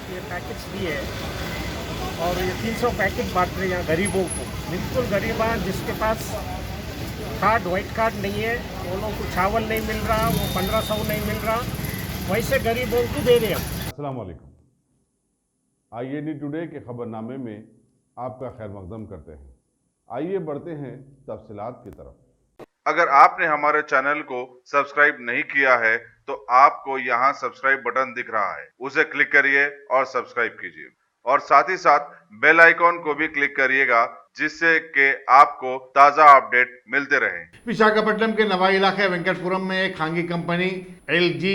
ये पैकेट्स दिए और ये 300 पैकेट बांट रहे हैं यहाँ गरीबों को। बिल्कुल गरीबा जिसके पास कार्ड वाइट कार्ड नहीं है वो लोग को चावल नहीं मिल रहा, वो 1500 नहीं मिल रहा, वैसे गरीबों को दे रहे हम। अस्सलाम वालेकुम। IAD टुडे के खबरनामे में आपका खैर मकदम करते हैं। आइए बढ़ते हैं तफसीलात की तरफ। अगर आपने हमारे चैनल को सब्सक्राइब नहीं किया है तो आपको यहाँ सब्सक्राइब बटन दिख रहा है, उसे क्लिक करिए और सब्सक्राइब कीजिए और साथ ही साथ बेल आइकॉन को भी क्लिक करिएगा जिससे कि आपको ताज़ा अपडेट मिलते रहें। विशाखापट्टनम के नवा इलाके वेंकटपुरम में एक खानगी कंपनी LG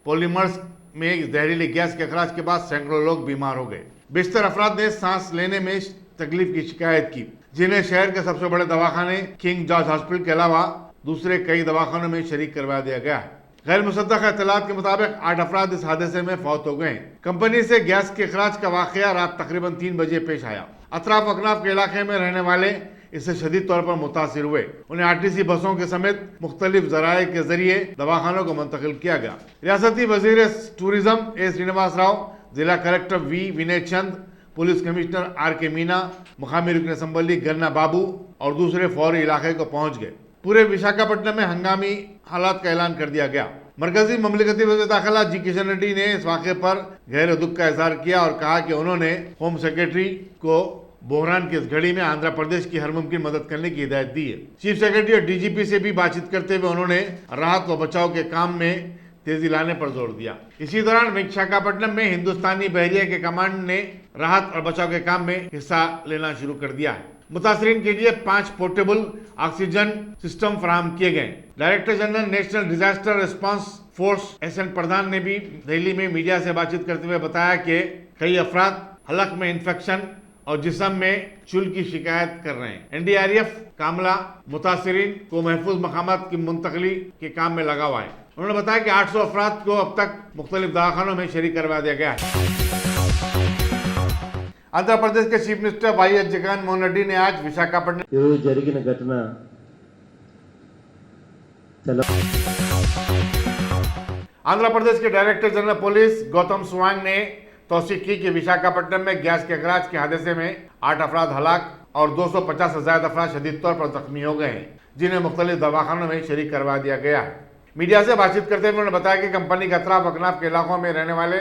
पॉलीमर्स में जहरीली गैस के अखराज के बाद सैकड़ों लोग बीमार हो गए। बेशतर अफराद ने सांस लेने में तकलीफ की शिकायत की, जिन्हें शहर के सबसे बड़े दवाखाने किंग जॉर्ज हॉस्पिटल के अलावा दूसरे कई दवाखानों में शरीक करवा दिया गया है। गैर मुसद्दक़ इत्तलात के मुताबिक 8 अफराद इस हादसे में फौत हो गए। कंपनी से गैस के अखराज का वाकया रात तकरीबन 3 बजे पेश आया। अतराफ अकनाफ के इलाके में रहने वाले इससे शदीद तौर पर मुतासिर हुए। उन्हें RTC बसों के समेत मुख्तलिफ जराए के जरिए दवाखानों को मुंतकिल किया गया। रियासती वजीर टूरिज्म A. श्रीनिवास राव, जिला कलेक्टर V. विनय चंद, पुलिस कमिश्नर R. मीना, मुकामी रुकन असम्बली गन्ना बाबू और दूसरे फौरी इलाके को पहुंच गए। पूरे विशाखापट्टनम में हंगामी हालात का ऐलान कर दिया गया। मरकजी ममलिकती वज़ीर दाखिला G. किशन रेड्डी ने इस वाक़े पर गहरे दुख का इजहार किया और कहा कि उन्होंने होम सेक्रेटरी को बहरान की इस घड़ी में आंध्र प्रदेश की हर मुमकिन मदद करने की हिदायत दी है। चीफ सेक्रेटरी और DGP से भी बातचीत करते हुए उन्होंने राहत व बचाव के काम में तेजी लाने पर जोर दिया। इसी दौरान विशाखापट्टनम में हिंदुस्तानी बहरिया के कमांड ने राहत और बचाव के काम में हिस्सा लेना शुरू कर दिया है। मुतासरीन के लिए 5 पोर्टेबल ऑक्सीजन सिस्टम फराहम किए गए। Director general national disaster response force SN प्रधान ने भी दिल्ली में मीडिया से बातचीत करते हुए बताया कि कई अफराद हलक में इन्फेक्शन और जिस्म में चुल की शिकायत कर रहे हैं। NDRF कामला मुतासरीन को महफूज मकामात की मुंतकली के काम में लगा हुआ है। उन्होंने बताया कि 800 अफराद को अब तक मुख्तलिफ दवाखानों में शरीक करवा दिया गया है। आंध्र प्रदेश के chief minister YS Jagan Mohan Reddy ने आज विशाखापट्टनम జరిగిన ఘటన आंध्र प्रदेश के डायरेक्टर जनरल पुलिस गौतम सुवांग ने तौसीक की कि विशाखापट्टनम में गैस के अखराज के हादसे में 8 अफराद हलाक और 250 से ज्यादा अफराद शदीद तौर पर जख्मी हो गए हैं, जिन्हें मुख्तलिफ दवाखानों में शरीक करवा दिया गया है। मीडिया से बातचीत करते हुए उन्होंने बताया कि कंपनी के अतराफ अकनाफ के इलाकों में रहने वाले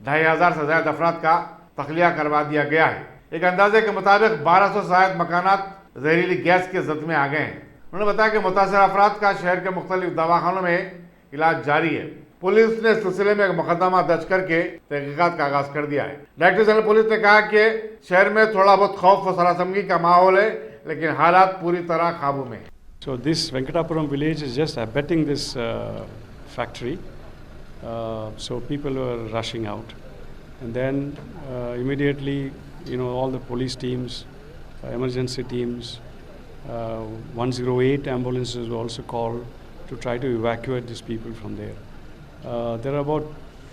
2500 से ज्यादा अफराद का तखलिया करवा दिया गया है। एक अंदाजे के मुताबिक 1200 से ज्यादा मकानात जहरीली गैस के जद में आ गए हैं। उन्होंने बताया कि मुतासर अफराद का शहर के मुख्तलिफ दवाखानों में इलाज जारी है। पुलिस ने इस सिलसिले में एक मुकदमा दर्ज करके तहकीकात का आगाज कर दिया है। डायरेक्टर जनरल पुलिस ने कहा कि शहर में थोड़ा बहुत खौफ और सरासमगी का माहौल है, लेकिन हालात पूरी तरह काबू में है। So this Venkatapuram village is just abetting this factory. So people were rushing out, and then immediately, all the police teams, emergency teams, 108 ambulances were also called to try to evacuate these people from there. There are about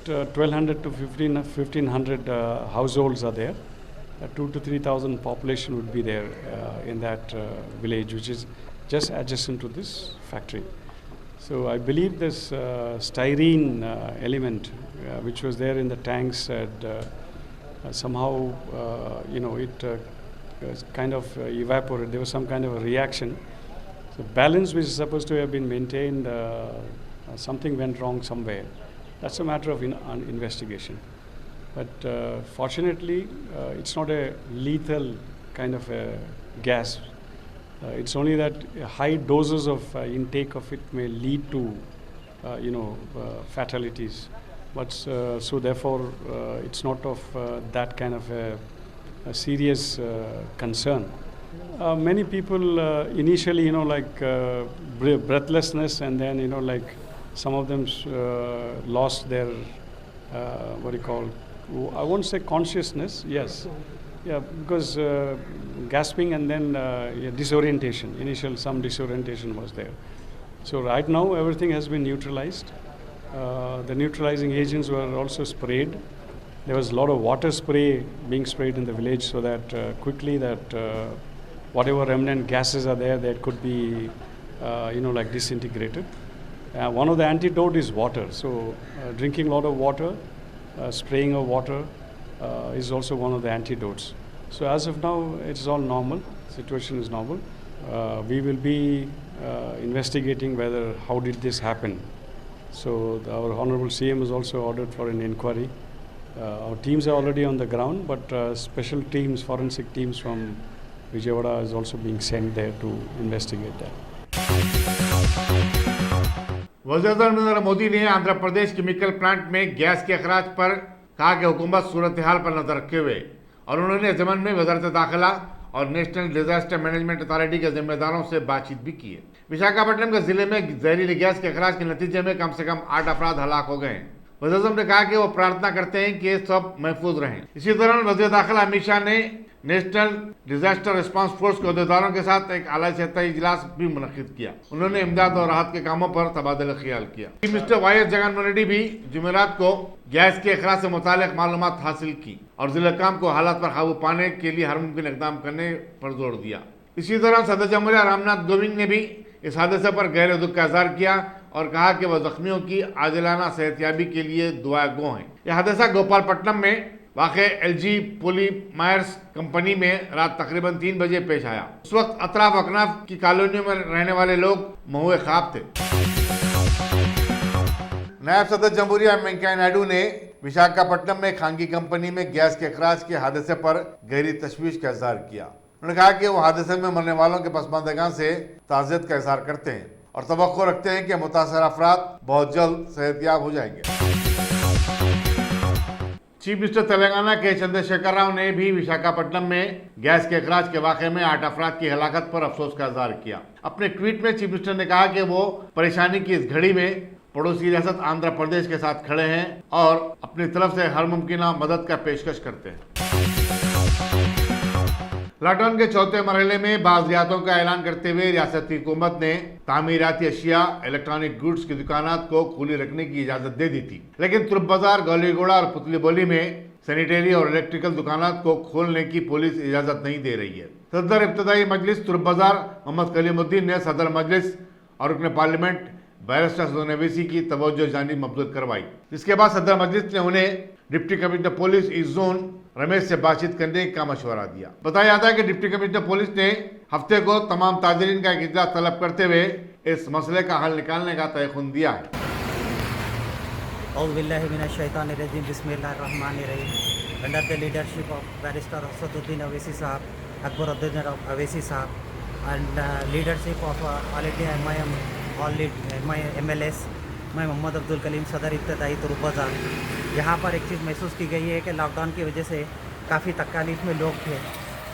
1200 to 1500 households are there. 2,000 to 3,000 population would be there in that village, which is just adjacent to this factory. So I believe this styrene element, which was there in the tanks, had somehow, it kind of evaporated. There was some kind of a reaction. So balance, which is supposed to have been maintained, something went wrong somewhere. That's a matter of investigation. But fortunately, it's not a lethal kind of a gas. It's only that high doses of intake of it may lead to, fatalities. But so therefore, it's not of that kind of a serious concern. Many people initially, breathlessness, and then, some of them lost their, I won't say consciousness, yes. Yeah, because gasping and then disorientation, some disorientation was there. So right now everything has been neutralized. The neutralizing agents were also sprayed. There was a lot of water spray being sprayed in the village so that quickly whatever remnant gases are there, that could be, disintegrated. One of the antidote is water. So drinking a lot of water, spraying of water, is also one of the antidotes. So as of now, it's all normal. Situation is normal. We will be investigating how did this happen. So our Honorable CM has also ordered for an inquiry. Our teams are already on the ground, but special teams, forensic teams from Vijayawada is also being sent there to investigate that. वज़ीर-ए-आज़म नरेंद्र मोदी ने Andhra Pradesh chemical plant में gas के अखराज पर कहा कि हुकूमत सूरत हाल पर नजर रखे हुए, और उन्होंने ज़मन में वज़ारत दाखिला और नेशनल डिजास्टर मैनेजमेंट अथॉरिटी के जिम्मेदारों से बातचीत भी की है। विशाखापट्टनम के जिले में जहरीली गैस के अखराज के नतीजे में कम से कम 8 अफराद हलाक हो गए हैं। वज़ीर-ए-आज़म ने कहा कि वो प्रार्थना करते हैं कि ये सब महफूज रहें। इसी दौरान वज़ीर दाखिला अमित शाह ने नेशनल डिजास्टर रिस्पांस फोर्स के अहदेदारों के साथ एक आला सतही इजलास भी मुनक्किद किया। उन्होंने इमदाद और राहत के कामों पर तबादला ख्याल किया। मिनिस्टर वाई.एस. जगनमोहन रेड्डी भी जुमेरात को गैस के अखराज से मुतालिक मालूमात हासिल की और जिला काम को हालात पर काबू पाने के लिए हर मुमकिन इकदाम करने पर जोर दिया। इसी दौरान सदर जमहूरिया रामनाथ कोविंद ने भी इस हादसे पर गहरे दुख का इजहार किया और कहा कि वह जख्मियों की आजिलाना सेहतयाबी के लिए दुआ गो हैं। यह हादसा गोपालपट्टनम में वाक़ LG पॉलीमर्स कंपनी में रात तकरीबन 3 बजे पेश आया। उस वक्त अतराफ अकनाफ की कॉलोनियों में रहने वाले लोग महुए ख्वाब थे। नायब सदर जमहूरिया वेंकैया नायडू ने विशाखापट्टनम में खांगी कंपनी में गैस के अखराज के हादसे पर गहरी तशवीश का इजहार किया। उन्होंने कहा कि वो हादसे में मरने वालों के पसमानदगान से ताज़ियत का इजहार करते हैं और तवक्को रखते हैं कि मुतासर अफराद बहुत जल्द सेहतयाब हो जाएंगे। चीफ मिनिस्टर तेलंगाना के चंद्रशेखर राव ने भी विशाखापट्टनम में गैस के अखराज के वाक़े में 8 अफराद की हलाकत पर अफसोस का इजहार किया। अपने ट्वीट में चीफ मिनिस्टर ने कहा कि वो परेशानी की इस घड़ी में पड़ोसी रियासत आंध्र प्रदेश के साथ खड़े हैं और अपनी तरफ से हर मुमकिन मदद का पेशकश करते हैं। लॉकडाउन के चौथे मरहले में बाज़ रियायतों का ऐलान करते हुए रियासती हुकूमत ने तामीराती अशिया, इलेक्ट्रॉनिक गुड्स की दुकानात को खुली रखने की इजाज़त दे दी थी, लेकिन तुर्क बाजार, गौलीगोड़ा और पुतली बोली में सैनिटरी और इलेक्ट्रिकल दुकानात को खोलने की पुलिस इजाज़त नहीं दे रही है। सदर इब्तदाई मजलिस तुर्क बाजार मोहम्मद कलीमुद्दीन ने सदर मजलिस और रुकन पार्लियामेंट बैरिस्टर सदर नवीसी की तवज्जो जानिब मबसूर करवाई। इसके बाद सदर मजलिस ने उन्हें deputy commissioner police east zone Ramesh से बातचीत करने का मशवरा दिया। बताया जाता है कि डिप्टी कमिश्नर पुलिस ने हफ्ते को तमाम ताजरीन का एक इजलास तलब करते हुए इस मसले का हल निकालने का तयखुन दिया है। Under the leadership of barrister Asaduddin Owaisi साहब, अकबरुद्दीन अवैसी साहब and leadership of all India MIM, all MLS, मैं मोहम्मद अब्दुल कलीम सदर इब्तदाई तुर्क बाजार। यहाँ पर एक चीज़ महसूस की गई है कि लॉकडाउन की वजह से काफ़ी तकलीफ में लोग थे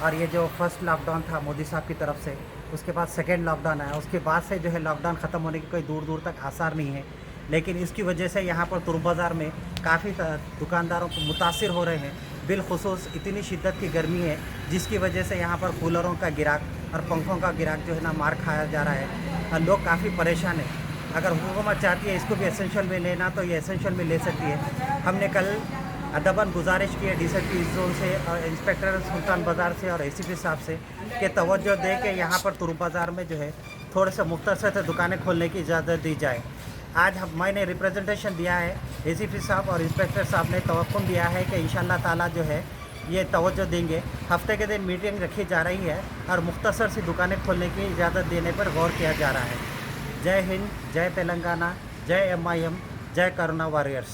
और ये जो फर्स्ट लॉकडाउन था मोदी साहब की तरफ से, उसके बाद सेकेंड लॉकडाउन आया, उसके बाद से जो है लॉकडाउन ख़त्म होने की कोई दूर दूर तक आसार नहीं है। लेकिन इसकी वजह से यहाँ पर तुर्क बाज़ार में काफ़ी दुकानदारों को मुतासिर हो रहे हैं। बिलखुसूस इतनी शिद्दत की गर्मी है जिसकी वजह से यहाँ पर कूलरों का गिराक और पंखों का गिराक जो है ना मार खाया जा रहा है और लोग काफ़ी परेशान हैं। अगर हुकूमत चाहती है इसको भी एसेंशियल में लेना तो ये एसेंशियल में ले सकती है। हमने कल अदबन गुजारिश की है DCP ईस्ट जोन से और इंस्पेक्टर सुल्तान बाज़ार से और ACP साहब से कि तवज्जो दे के यहाँ पर तुर्क बाज़ार में जो है थोड़े से मुख्तसर दुकानें खोलने की इजाज़त दी जाए। आज मैंने रिप्रेजेंटेशन दिया है, ACP साहब और इंस्पेक्टर साहब ने तवक्कुम दिया है कि इंशाअल्लाह ताला जो है ये तवज्जो देंगे। हफ्ते के दिन मीटिंग रखी जा रही है और मुख्तसर सी दुकानें खोलने की इजाज़त देने पर गौर किया जा रहा है। जय हिंद, जय तेलंगाना, जय MIM, जय corona warriors.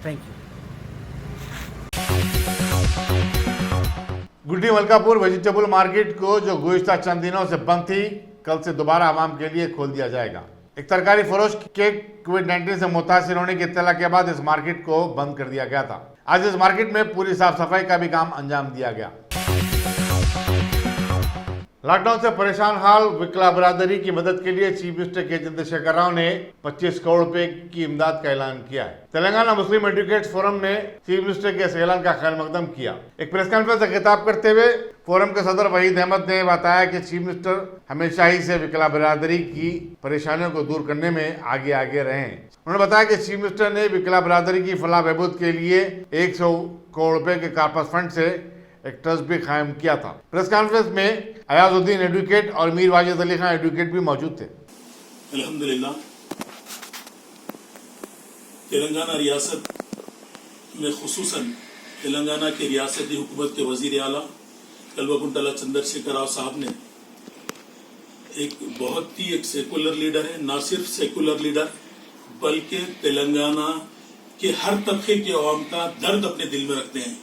Thank you. Gudi Malkapur vegetable market को जो गुज़िश्ता चंद दिनों से बंद थी, कल से दोबारा आवाम के लिए खोल दिया जाएगा। एक तरकारी फरोश के कोविड-19 से मुतासिर होने की इत्तला के बाद इस मार्केट को बंद कर दिया गया था। आज इस मार्केट में पूरी साफ सफाई का भी काम अंजाम दिया गया। लॉकडाउन से परेशान हाल विकला बरादरी की मदद के लिए चीफ मिनिस्टर के चंद्रशेखर राव ने 25 करोड़ रुपए की इमदाद का ऐलान किया है। तेलंगाना मुस्लिम एडवोकेट्स फोरम ने चीफ मिनिस्टर के इस ऐलान का खैर मकदम किया। एक प्रेस कॉन्फ्रेंस से खिताब करते हुए फोरम के सदर वहीद अहमद ने बताया कि चीफ मिनिस्टर हमेशा ही से विकला बरादरी की परेशानियों को दूर करने में आगे आगे रहे हैं। उन्होंने बताया कि चीफ मिनिस्टर ने विकला बरादरी की फलाह बहबूद के लिए 100 करोड़ रुपए के कॉर्पस फंड से एक ट्रस्ट भी कायम किया था। प्रेस कॉन्फ्रेंस में अयाजुद्दीन एडवोकेट और मीर वाजिद अली खान एडवोकेट भी मौजूद थे। अल्हम्दुलिल्लाह तेलंगाना रियासत में खुसूसन तेलंगाना के रियासती हुकूमत के वजीर आला कल्वकुंतला चंद्रशेखर राव साहब ने एक बहुत ही एक सेकुलर लीडर है, ना सिर्फ सेकुलर लीडर बल्कि तेलंगाना के हर तबके के अवाम का दर्द अपने दिल में रखते हैं।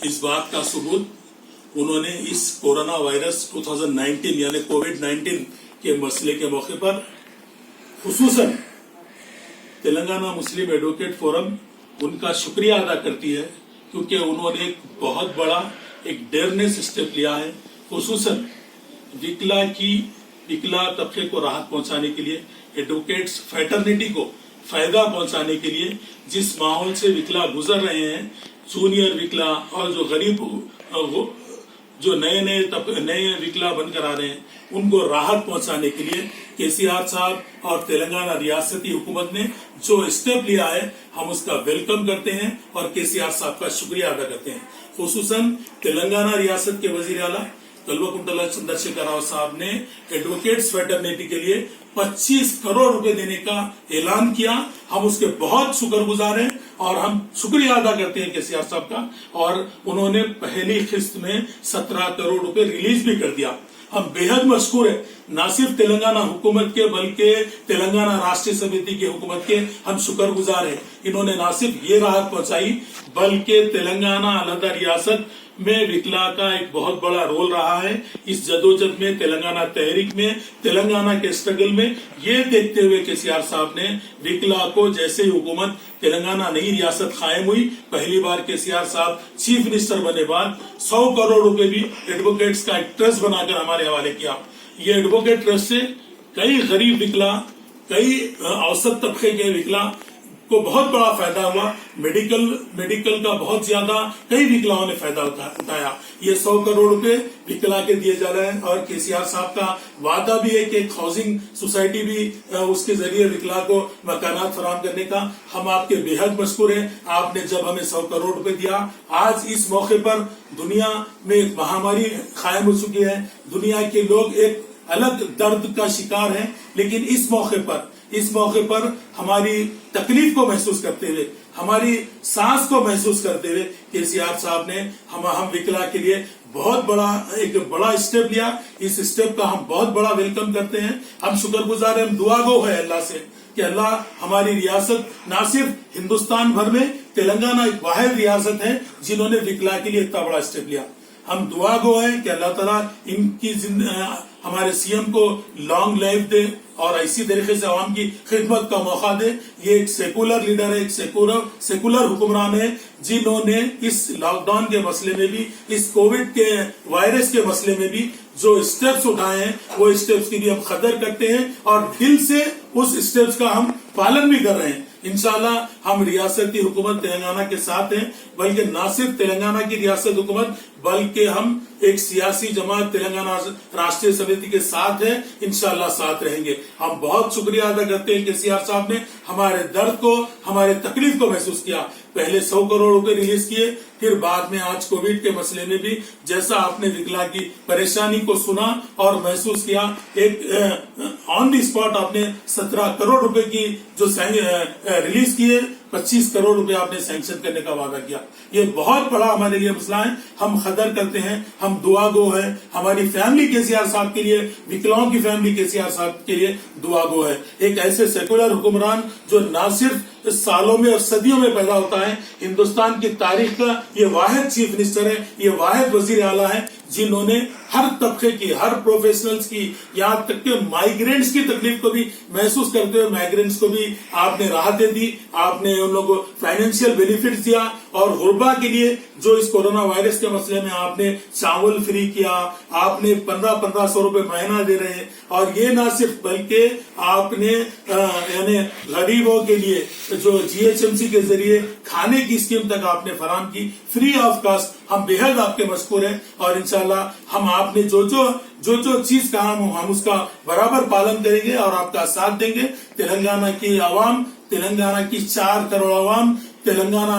इस बात का सबूत उन्होंने इस कोरोना वायरस 2019 यानी कोविड-19 के मसले के मौके पर खुसूसन तेलंगाना मुस्लिम एडवोकेट फोरम उनका शुक्रिया अदा करती है, क्योंकि उन्होंने एक बहुत बड़ा एक डेयरनेस स्टेप लिया है, खुसूसन विकला तबके को राहत पहुंचाने के लिए, एडवोकेट्स फैटर्निटी को फायदा पहुंचाने के लिए। जिस माहौल से विकला गुजर रहे हैं, जूनियर विकला और जो गरीब जो नए विकला बनकर आ रहे हैं, उनको राहत पहुंचाने के लिए केसीआर साहब और तेलंगाना रियासती हुकूमत ने जो स्टेप लिया है, हम उसका वेलकम करते हैं और केसीआर साहब का शुक्रिया अदा करते हैं। खुसूसन तेलंगाना रियासत के वजीर आला कल्वकुंतला चंद्रशेखर राव साहब ने एडवोकेट्स फेटर्निटी के लिए 25 करोड़ रुपए देने का ऐलान किया। हम उसके बहुत शुक्रगुजार हैं और हम शुक्रिया अदा करते हैं केसीआर साहब का। और उन्होंने पहली किस्त में 17 करोड़ रुपए रिलीज भी कर दिया। हम बेहद मशहूर है, न सिर्फ तेलंगाना हुकूमत के बल्कि तेलंगाना राष्ट्रीय समिति की हुकूमत के हम शुक्रगुजार हैं। इन्होंने न सिर्फ ये राहत पहुंचाई बल्कि तेलंगाना अलहदा रियासत में विकला का एक बहुत बड़ा रोल रहा है। इस जदोजहद में, तेलंगाना तहरीक में, तेलंगाना के स्ट्रगल में, ये देखते हुए केसीआर साहब ने विकला को, जैसे ही हुकूमत तेलंगाना नई रियासत कायम हुई, पहली बार केसीआर साहब चीफ मिनिस्टर बने बाद 100 करोड़ रुपए भी एडवोकेट्स का एक ट्रस्ट बनाकर हमारे हवाले किया। ये एडवोकेट ट्रस्ट से कई गरीब विकला, कई औसत तबके के विकला को बहुत बड़ा फायदा हुआ। मेडिकल का बहुत ज्यादा कई विकलाओं ने फायदा उठाया। ये 100 करोड़ रुपए विकला के दिए जा रहे हैं और केसीआर साहब का वादा भी है कि एक हाउसिंग सोसाइटी भी उसके जरिए विकला को मकानात फराहम करने का। हम आपके बेहद मशहूर हैं। आपने जब हमें 100 करोड़ रुपए दिया, आज इस मौके पर दुनिया में एक महामारी कायम हो चुकी है, दुनिया के लोग एक अलग दर्द का शिकार हैं, लेकिन इस मौके पर हमारी तकलीफ को महसूस करते हुए, हमारी सांस को महसूस करते हुए केसीआर साहब ने हम विकला के लिए एक बड़ा स्टेप लिया। इस स्टेप का हम बहुत बड़ा वेलकम करते हैं। हम शुक्रगुजार हैं, हम दुआ गो है अल्लाह से कि अल्लाह हमारी रियासत, ना सिर्फ हिंदुस्तान भर में तेलंगाना एक वाहिद रियासत है जिन्होंने विकला के लिए इतना बड़ा स्टेप लिया। हम दुआ गो है कि अल्लाह ताला इनकी हमारे सीएम को लॉन्ग लाइफ दे और ऐसी तरीके से आवाम की खिदमत का मौका दे। ये एक सेकुलर लीडर है, एक सेकुलर हुक्मरान है, जिन्होंने इस लॉकडाउन के मसले में भी, इस कोविड के वायरस के मसले में भी जो स्टेप्स उठाए हैं, वो स्टेप्स की भी हम कदर करते हैं और दिल से उस स्टेप्स का हम पालन भी कर रहे हैं। इंशाल्लाह हम रियासती हुकूमत तेलंगाना के साथ हैं, बल्कि न सिर्फ तेलंगाना की रियासत हुकूमत बल्कि हम एक सियासी जमात तेलंगाना राष्ट्रीय समिति के साथ है, इंशाल्लाह साथ रहेंगे। हम बहुत शुक्रिया अदा करते हैं केसीआर साहब ने हमारे दर्द को, हमारे तकलीफ को महसूस किया। पहले 100 करोड़ रुपए रिलीज किए, फिर बाद में आज कोविड के मसले में भी जैसा आपने विकला की परेशानी को सुना और महसूस किया, एक ऑन दी स्पॉट आपने 17 करोड़ रुपए की जो रिलीज किए, 25 करोड़ रुपए आपने सैंक्शन करने का वादा किया। ये बहुत बड़ा हमारे लिए मसला है, हम कदर करते हैं, हम दुआ गो है। हमारी फैमिली केसीआर साहब के लिए, विकलाओं की फैमिली केसीआर साहब के लिए दुआ गो है। एक ऐसे सेकुलर हुक्मरान जो न सिर्फ सालों में और सदियों में पैदा होता है, हिंदुस्तान की तारीख का ये वाहिद चीफ मिनिस्टर है, ये वाहिद वजीर आला है, जिन्होंने हर तबके की, हर प्रोफेशनल्स की, यहाँ तक के माइग्रेंट्स की तकलीफ को भी महसूस करते हुए माइग्रेंट्स को भी आपने राहतें दी, आपने उन लोगों को फाइनेंशियल बेनिफिट्स दिया और गुरबा के लिए जो इस कोरोना वायरस के मसले में आपने चावल फ्री किया, आपने 1500 रुपए महीना दे रहे हैं। और ये ना सिर्फ बल्कि आपने यानी गरीबों के लिए जो GHMC के जरिए खाने की स्कीम तक आपने फराहम की, फ्री ऑफ कास्ट। हम बेहद आपके मशकूर हैं और इंशाल्लाह हम आपने जो चीज कहा हम उसका बराबर पालन करेंगे और आपका साथ देंगे। तेलंगाना की आवाम, तेलंगाना की 4 करोड़ आवाम तेलंगाना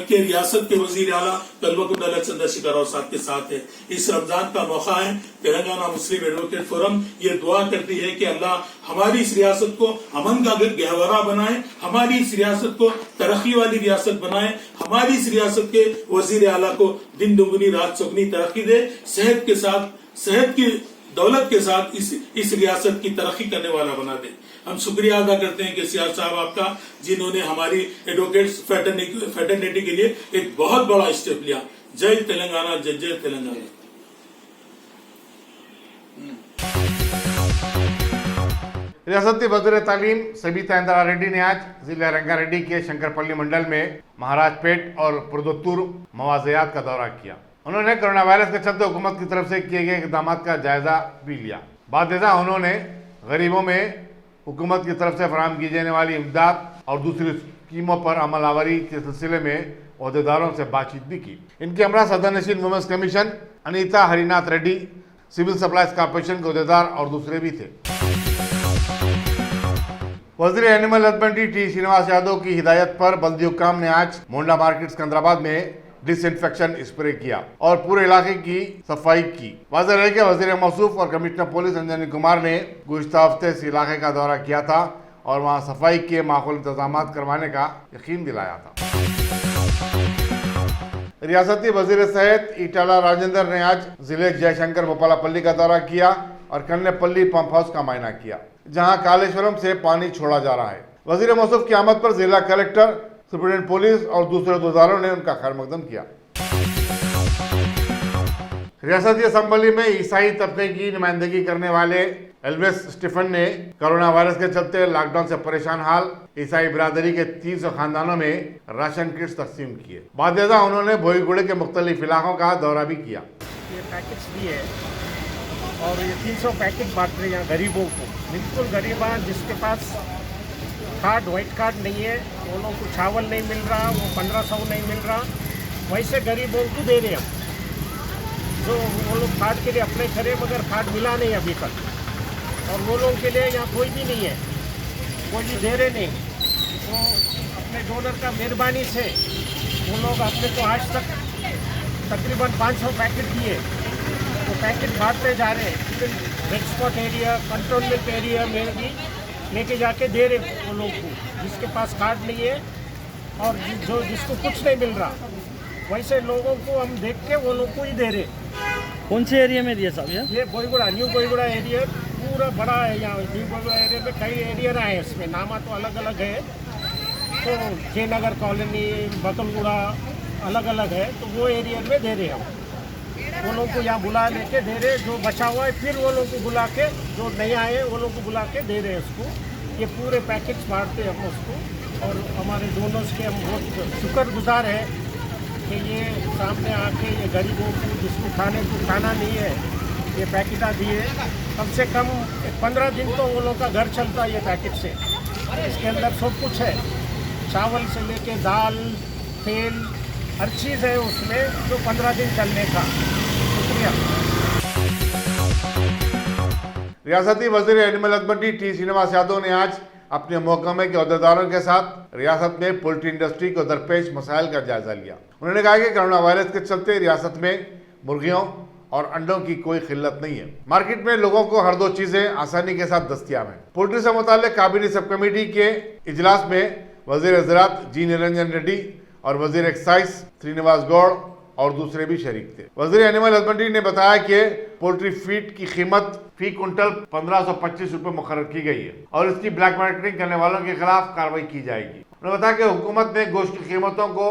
के रियासत के वजीर आला कल्वकुंडला चंद्रशेखर राव साहब के साथ है। इस रमजान का मौका है, तेलंगाना मुस्लिम एडवोकेट फोरम ये दुआ करती है कि अल्लाह हमारी इस रियासत को अमन का गहवरा बनाए, हमारी इस रियासत को तरक्की वाली रियासत बनाए, हमारी इस रियासत के वजीर आला को दिन दुगुनी रात चौगुनी तरक्की दे, सेहत की दौलत के साथ इस रियासत की तरक्की करने वाला बना दे। हम शुक्रिया अदा करते हैं केसीआर साहब आपका, जिन्होंने हमारी एडवोकेट्स फैटर्निटी के लिए एक बहुत बड़ा स्टेप लिया। जय तेलंगाना, जय जय तेलंगाना। रियासती वज़ीर तालीम सबिता इंदिरा रेड्डी ने आज जिला रंगारेड्डी के शंकरपल्ली मंडल में महाराजपेट और पुरुदुत्तूर मवाजियात का दौरा किया। उन्होंने कोरोना वायरस के चलते हुकूमत की तरफ से किए गए इक़दाम का जायजा भी लिया। बाद उन्होंने गरीबों में हुकूमत की तरफ से फराहम की जाने वाली इमदाद और दूसरी स्कीमों पर अमलावरी के सिलसिले में अहदेदारों से बातचीत भी की। इनके हमरा सदनशीन women's commission Anita Harinath Reddy, civil supplies corporation के अहदेदार और दूसरे भी थे। वज़ीर animal husbandry T Srinivas Yadav की हिदायत पर बल्दी हुक्काम ने आज मोंडा मार्केट सिकंदराबाद में डिसइंफेक्शन स्प्रे किया और पूरे इलाके की सफाई की। वाज़ेह रहे कि वज़ीर मौसूफ और कमिश्नर पुलिस अंजनी कुमार ने गुज़िश्ता हफ्ते इस इलाके का दौरा किया था और वहां सफाई के माकूल इंतजाम करवाने का यकीन दिलाया था। रियासती वज़ीर सेहत ईटाला राजेंद्र ने आज जिले जयशंकर भोपालापल्ली का दौरा किया और कन्नेपल्ली पंप हाउस का मायना किया, जहां कालेश्वरम से पानी छोड़ा जा रहा है। वज़ीर मौसूफ की आमद पर जिला कलेक्टर, सुप्रीडेंट पुलिस और दूसरे अहदेदारों ने उनका खैर मकदम किया। रियासती असम्बली में ईसाई तबके की नुमाइंदगी करने वाले एल्विस स्टीफन ने कोरोना वायरस के चलते लॉकडाउन से परेशान हाल ईसाई बिरादरी के 300 खानदानों में राशन किट्स तकसीम किए। बाद उन्होंने भोईगुड़े के मुख्तलिफ इलाकों का दौरा भी किया। ये पैकेट्स भी है और ये 300 पैकेट बांट रहे हैं यहाँ गरीबों को। बिल्कुल गरीब जिसके पास कार्ड, वाइट कार्ड नहीं है, वो लोगों को चावल नहीं मिल रहा, वो 1500 नहीं मिल रहा, वैसे गरीबों को दे रहे हम। जो वो लोग कार्ड के लिए अप्लाई करें मगर कार्ड मिला नहीं अभी तक, और वो लोगों के लिए यहाँ कोई भी नहीं है, कोई भी दे रहे नहीं। तो अपने डोनर का मेहरबानी से वो लोग अपने को आज तक तकरीबन 500 पैकेट दिए, तो पैकेट बांटते जा रहे हैं। रेड स्पॉट एरिया, कंट्रोलमेंट एरिया में भी लेके जाके दे रहे वो लोग को जिसके पास कार्ड नहीं है और जिसको कुछ नहीं मिल रहा, वैसे लोगों को हम देख के वो लोग को ही दे रहे। कौन से एरिया में दिया साहब? ये बोईगुड़ा, न्यू बोईगुड़ा एरिया पूरा बड़ा है। यहाँ न्यू बोईगुड़ा एरिया में कई एरिया है, इसमें नामा तो अलग अलग है। तो जयनगर कॉलोनी, बकलगुड़ा अलग अलग है, तो वो एरिया में दे रहे हम। वो लोग को यहाँ बुला लेके दे रहे, जो बचा हुआ है फिर वो लोग को बुला के, जो नहीं आए वो लोग को बुला के दे रहे उसको। ये पूरे पैकेट्स बांटते हम उसको, और हमारे डोनर्स के हम बहुत शुक्रगुजार हैं कि ये सामने आके ये गरीबों को जिसको खाने को खाना नहीं है ये पैकेटा दिए। कम से कम 15 दिन तो वो लोग का घर चलता है ये पैकेट से। इसके अंदर सब कुछ है, चावल से लेके दाल, तेल, हर चीज़ है उसमें, जो 15 दिन चलने का। शुक्रिया। रियासती वज़ीर animal husbandry T Srinivas Yadav ने आज अपने महकमे के अहदेदारों के साथ रियासत में पोल्ट्री इंडस्ट्री को दरपेश मसाइल का जायजा लिया। उन्होंने कहा कि कोरोना वायरस के चलते रियासत में मुर्गियों और अंडों की कोई किल्लत नहीं है। मार्केट में लोगों को हर 2 चीजें आसानी के साथ दस्तयाब हैं। पोल्ट्री से मुताल्लिक काबीना सब कमेटी के इजलास में वज़ीर ज़राअत जी निरंजन रेड्डी और वज़ीर एक्साइज श्रीनिवास गौड़ और दूसरे भी शरीक थे। वज़ीर एनिमल हस्बेंड्री ने बताया कि पोल्ट्री फीड की कीमत फी कुंटल 1525 रुपये मुकर्रर की गई है और इसकी ब्लैक मार्केटिंग करने वालों के खिलाफ कार्रवाई की जाएगी। उन्होंने बताया कि हुकूमत ने गोश्त की कीमतों को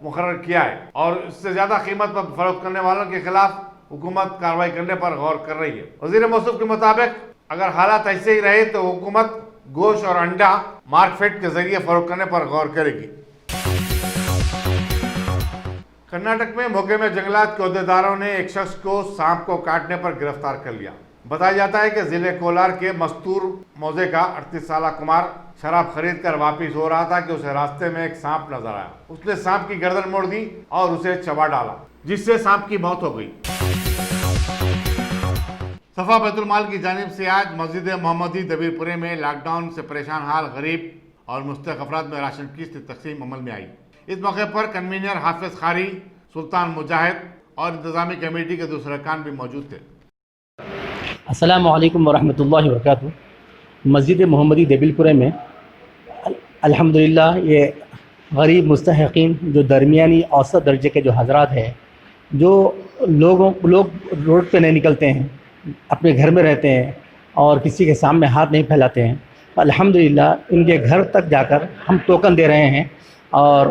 मुकर्रर किया है और इससे ज्यादा कीमत पर फरोख्त करने वालों के खिलाफ हुकूमत कार्रवाई करने पर गौर कर रही है। वज़ीर मौसूफ के मुताबिक अगर हालात ऐसे ही रहे तो हुकूमत गोश्त और अंडा मार्कफेड के जरिए फरोख्त करने पर गौर करेगी। कर्नाटक में मौके में जंगलात के अहदेदारों ने एक शख्स को सांप को काटने पर गिरफ्तार कर लिया। बताया जाता है कि जिले कोलार के मस्तूर मौजे का 38 साला कुमार शराब खरीद कर वापिस हो रहा था कि उसे रास्ते में एक सांप नजर आया। उसने सांप की गर्दन मोड़ दी और उसे चबा डाला, जिससे सांप की मौत हो गई। सफा बैतुल माल की जानिब से आज मस्जिद मोहम्मदी दबीरपुरे में लॉकडाउन से परेशान हाल गरीब और मुस्तहक अफराद में राशन किस्त तकसीम अमल में आई। इस मौके पर कन्वीनर हाफिज खारी, सुल्तान मुजाहिद और इंतजामी कमेटी के दूसरे अरकान भी मौजूद थे। अस्सलामु अलैकुम वरहमतुल्लाहि वबरकातुहू। मस्जिद मोहम्मदी देबिलपुरे में अल्हम्दुलिल्लाह ये गरीब मुस्तहिकीन जो दरमियानी औसत दर्जे के जो हजरात हैं, जो लोग रोड पे नहीं निकलते हैं, अपने घर में रहते हैं और किसी के सामने हाथ नहीं फैलाते हैं, अल्हम्दुलिल्लाह इनके घर तक जाकर हम टोकन दे रहे हैं और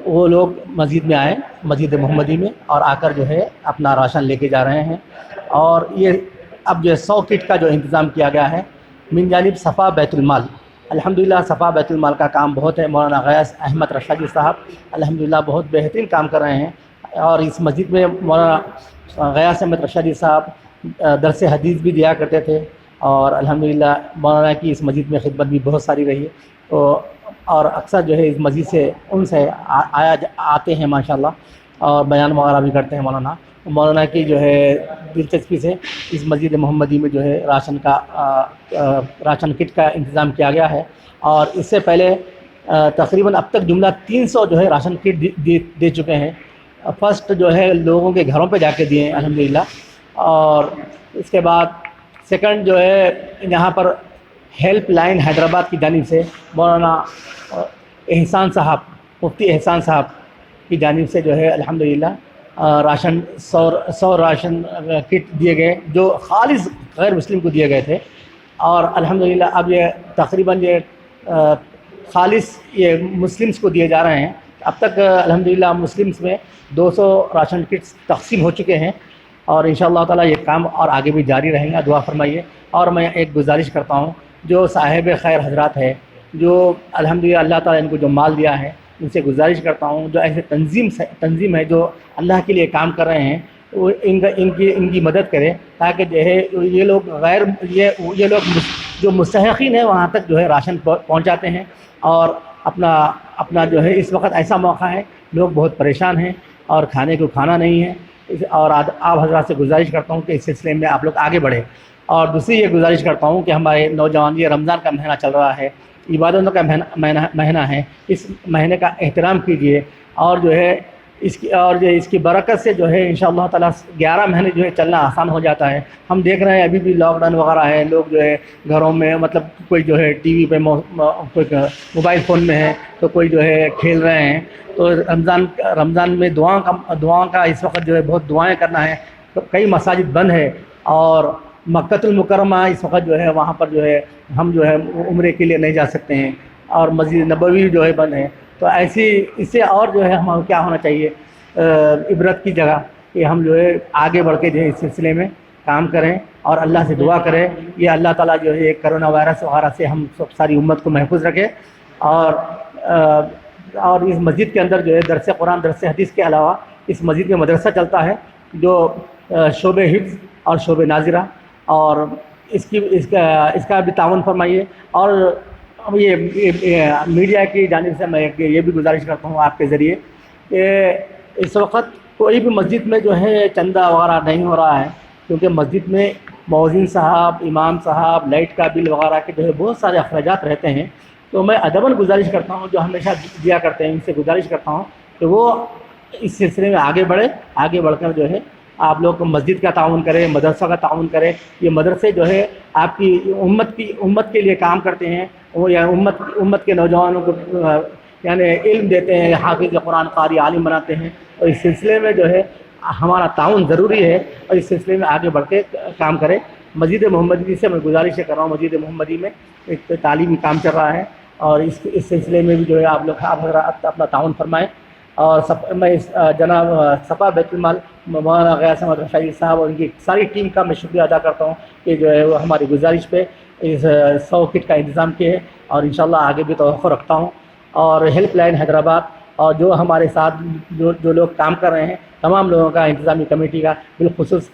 वो लोग मस्जिद में आए, मस्जिद मोहम्मदी में, और आकर जो है अपना राशन लेके जा रहे हैं। और ये अब जो 100 किट का जो इंतज़ाम किया गया है मिन जानिब सफ़ा बैतुल माल, अल्हम्दुलिल्लाह सफ़ा बैतुल माल का काम बहुत है। मौलाना गयास अहमद रशादी साहब अल्हम्दुलिल्लाह बहुत बेहतरीन काम कर रहे हैं। और इस मस्जिद में मौलाना गयास अहमद रशादी साहब दरस हदीस भी दिया करते थे और अल्हम्दुलिल्लाह मौलाना की इस मस्जिद में खिदमत भी बहुत सारी रही है। तो और अक्सर जो है इस मस्जिद से उनसे आते हैं माशाल्लाह और बयान वगैरह भी करते हैं मौलाना। मौलाना की जो है दिलचस्पी से इस मस्जिद मोहम्मदी में जो है राशन किट का इंतज़ाम किया गया है। और इससे पहले तकरीबन अब तक जुमला 300 जो है राशन किट दे चुके हैं। फर्स्ट जो है लोगों के घरों पे जाके दिए हैं अल्हम्दुलिल्लाह। और इसके बाद सेकंड जो है यहाँ पर हेल्प लाइन हैदराबाद की जानिब से मौलाना एहसान साहब, मुफ्ती एहसान साहब की जानिब से जो है अल्हम्दुलिल्लाह राशन 100 राशन किट दिए गए जो खालिस गैर मुस्लिम को दिए गए थे। और अल्हम्दुलिल्लाह अब ये तकरीबन ये खालिस ये मुस्लिम्स को दिए जा रहे हैं। अब तक अल्हम्दुलिल्लाह मुस्लिम्स में 200 राशन किट्स तकसीम हो चुके हैं और इंशाअल्लाह ताला ये काम और आगे भी जारी रहेगा। दुआ फरमाइए। और मैं एक गुजारिश करता हूँ जो साहिब खैर हजरात है, जो अल्हम्दुलिल्लाह अल्लाह ताला इनको जो माल दिया है, उनसे गुजारिश करता हूँ जो ऐसे तंजीम है जो अल्लाह के लिए काम कर रहे हैं, वो इनकी मदद करें ताकि जो है ये लोग जो मुस्तहिकीन है वहाँ तक जो है राशन पहुँचाते हैं। और अपना जो है इस वक्त ऐसा मौका है, लोग बहुत परेशान हैं और खाने को खाना नहीं है। और आप हज़रात से गुजारिश करता हूँ कि इस सिलसिले में आप लोग आगे बढ़े। और दूसरी ये गुजारिश करता हूँ कि हमारे नौजवान, ये रमज़ान का महीना चल रहा है, इबादतों का महीना है, इस महीने का एहतराम कीजिए। और जो है इसकी बरकत से जो है इंशाअल्लाह ताला 11 महीने जो है चलना आसान हो जाता है। हम देख रहे हैं अभी भी लॉकडाउन वगैरह है, लोग जो है घरों में मतलब कोई जो है टीवी पे कोई मोबाइल फ़ोन में है तो कोई जो है खेल रहे हैं। तो रमज़ान में दुआओं का इस वक्त जो है बहुत दुआएं करना है। तो कई मसाजिद बंद है और मक्कतुल मुकर्रमा इस वक्त जो है वहाँ पर जो है हम जो है उम्रे के लिए नहीं जा सकते हैं और मस्जिद नबवी जो है बंद है। तो ऐसी इससे और जो है हम क्या होना चाहिए इबरत की जगह कि हम जो है आगे बढ़ के जो है इस सिलसिले में काम करें और अल्लाह से दुआ करें। ये अल्लाह ताला जो है कोरोना वायरस वगैरह से हम सब सारी उम्मत को महफूज रखे। और इस मस्जिद के अंदर जो है दरस कुरान, दरस हदीस के अलावा इस मस्जिद में मदरसा चलता है जो शोबे हिफ्ज़ और शोबे नाज़िरा, और इसका भी तावन फरमाइए। और ये मीडिया की जानिब से मैं ये भी गुजारिश करता हूँ आपके ज़रिए कि इस वक्त कोई भी मस्जिद में जो है चंदा वगैरह नहीं हो रहा है, क्योंकि मस्जिद में मौज़िन साहब, इमाम साहब, लाइट का बिल वगैरह के जो है बहुत सारे अखराजात रहते हैं। तो मैं अदबन गुजारिश करता हूँ, जो हमेशा दिया करते हैं, इनसे गुजारिश करता हूँ कि वो इस सिलसिले में आगे बढ़कर जो है आप लोग मस्जिद का ताउन करें, मदरसा का ताउन करें। ये मदरसे जो है आपकी उम्मत के लिए काम करते हैं, वो या उम्मत के नौजवानों को यानी इल्म देते हैं, हाफिज़ कुरान कारी आलिम बनाते हैं। और इस सिलसिले में जो है हमारा ताउन ज़रूरी है और इस सिलसिले में आगे बढ़ के काम करें। मस्जिद मोहम्मदी से मैं गुजारिश कर रहा हूँ, मस्जिद मोहम्मदी में एक तालीमी काम चल रहा है और इस सिलसिले में भी जो है आप लोग अपना ताउन फरमाएँ। और मैं जनाब सफ़ा बैतुल माल मौलाना गयास अहमद रशादी साहब और उनकी सारी टीम का मैं शुक्रिया अदा करता हूँ कि जो है वो हमारी गुजारिश पे इस 100 किट का इंतज़ाम किए और इंशाल्लाह आगे भी तवक्को रखता हूँ। और हेल्प लाइन हैदराबाद और जो हमारे साथ जो लोग काम कर रहे हैं, तमाम लोगों का, इंतज़ामी कमेटी का, बिलखुसूस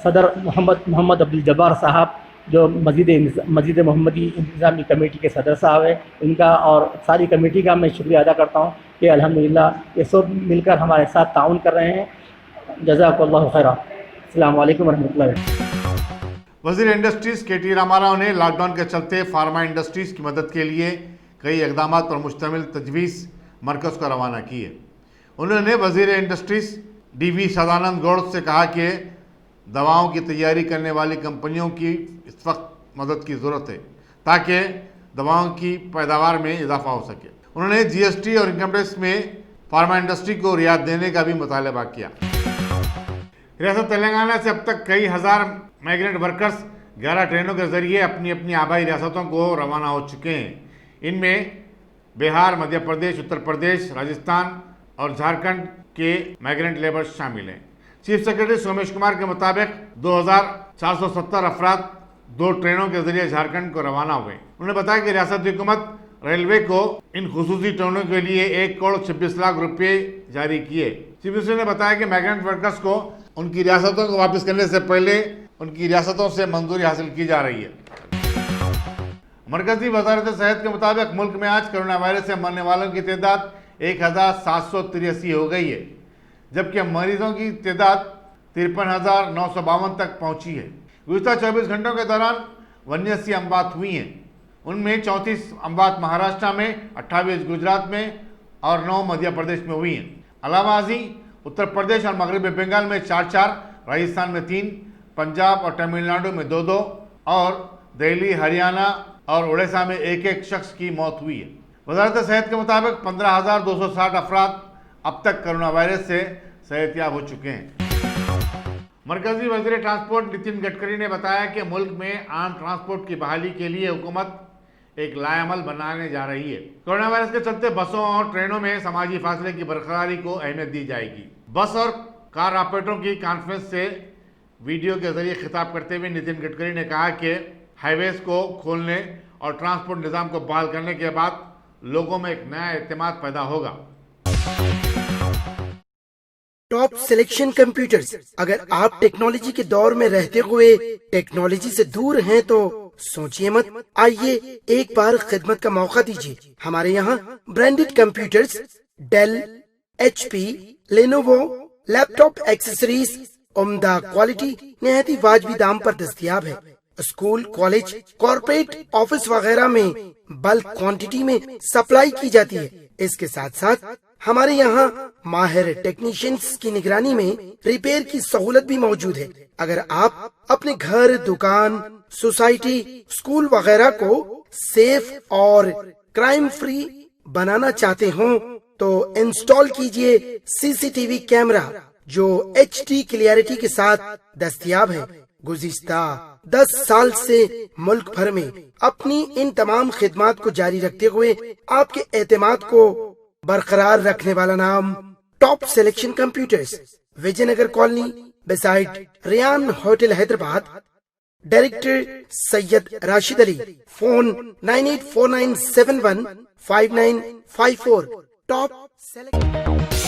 सदर मोहम्मद अब्दुल जब्बार साहब जो मस्जिद मोहम्मदी इंतज़ामी कमेटी के सदर साहब है, इनका और सारी कमेटी का मैं शुक्रिया अदा करता हूँ कि अल्हम्दुलिल्लाह ये सब मिलकर हमारे साथ ताउन कर रहे हैं। जज़ाकल्लाहु खैरा। अस्सलामु अलैकुम वरहमतुल्लाह। वज़ीर इंडस्ट्रीज़ KT रामाराव ने लॉकडाउन के चलते फार्मा इंडस्ट्रीज़ की मदद के लिए कई इक़दामात पर मुश्तमिल तजवीज़ मरकज़ को रवाना किए। उन्होंने वज़ीर इंडस्ट्रीज DV सदानंद गौड़ से कहा कि दवाओं की तैयारी करने वाली कंपनियों की इस वक्त मदद की ज़रूरत है ताकि दवाओं की पैदावार में इजाफा हो सके। उन्होंने GST और इनकम टैक्स में फार्मा इंडस्ट्री को रियायत देने का भी मुतालबा किया। रियासत तेलंगाना से अब तक कई हज़ार माइग्रेंट वर्कर्स 11 ट्रेनों के जरिए अपनी अपनी आबाई रियासतों को रवाना हो चुके हैं। इनमें बिहार, मध्य प्रदेश, उत्तर प्रदेश, राजस्थान और झारखंड के माइग्रेंट लेबर शामिल हैं। चीफ सेक्रेटरी सोमेश कुमार के मुताबिक 2470 अफराद 2 ट्रेनों के जरिए झारखंड को रवाना हुए। उन्होंने बताया कि रियासत की हुकूमत रेलवे को इन खुसूसी ट्रेनों के लिए 1 करोड़ 26 लाख रुपए जारी किए। चीफ मिनिस्टर ने बताया कि माइग्रेंट वर्कर्स को उनकी रियासतों को वापस करने से पहले उनकी रियासतों से मंजूरी हासिल की जा रही है। मरकजी वजारत सेहत के मुताबिक मुल्क में आज कोरोना वायरस से मरने वालों की तादाद 1783 हो गई है, जबकि मरीजों की तादाद 53,952 तक पहुंची है। गुज़िश्ता 24 घंटों के दौरान 89 अमवात हुई हैं। उनमें 34 अमवात महाराष्ट्र में, 28 गुजरात में और 9 मध्य प्रदेश में हुई हैं। अलावाजी उत्तर प्रदेश और मगरबी बंगाल में 4-4, राजस्थान में 3, पंजाब और तमिलनाडु में 2-2 और दिल्ली, हरियाणा और उड़ीसा में 1-1 शख्स की मौत हुई है। वजारत सेहत के मुताबिक 15,260 अफराद अब तक कोरोना वायरस से सेहतयाब हो चुके हैं। मरकजी वज़ीर ट्रांसपोर्ट नितिन गडकरी ने बताया कि मुल्क में आम ट्रांसपोर्ट की बहाली के लिए हुकूमत एक लाएअमल बनाने जा रही है। कोरोना वायरस के चलते बसों और ट्रेनों में समाजी फासले की बरकरारी को अहमियत दी जाएगी। बस और कार ऑपरेटरों की कॉन्फ्रेंस से वीडियो के जरिए खिताब करते हुए नितिन गडकरी ने कहा कि हाईवेज को खोलने और ट्रांसपोर्ट निज़ाम को बहाल करने के बाद लोगों में एक नया एतमाद पैदा होगा। Top selection computers. अगर आप टेक्नोलॉजी के दौर में रहते हुए टेक्नोलॉजी से दूर हैं तो सोचिए मत, आइए एक बार खिदमत का मौका दीजिए। हमारे यहाँ branded computers Dell, HP, Lenovo, laptop accessories उम्दा क्वालिटी निहायती वाजबी दाम पर दस्तयाब है। स्कूल, कॉलेज, कॉर्पोरेट, ऑफिस वगैरह में बल्क क्वांटिटी में सप्लाई की जाती है। इसके साथ साथ हमारे यहाँ माहिर टेक्नीशियंस की निगरानी में रिपेयर की सहूलत भी मौजूद है। अगर आप अपने घर, दुकान, सोसाइटी, स्कूल वगैरह को सेफ और क्राइम फ्री बनाना चाहते हो तो इंस्टॉल कीजिए CCTV कैमरा जो HD क्लियरिटी के साथ दस्तयाब है। गुज़िश्ता 10 साल से मुल्क भर में अपनी इन तमाम खिदमात को जारी रखते हुए आपके एतमाद को बरकरार रखने वाला नाम top selection computers, Vijaynagar colony beside Riyan hotel, Hyderabad. Director Syed Rashid Ali. Phone 9849715954। Top selection.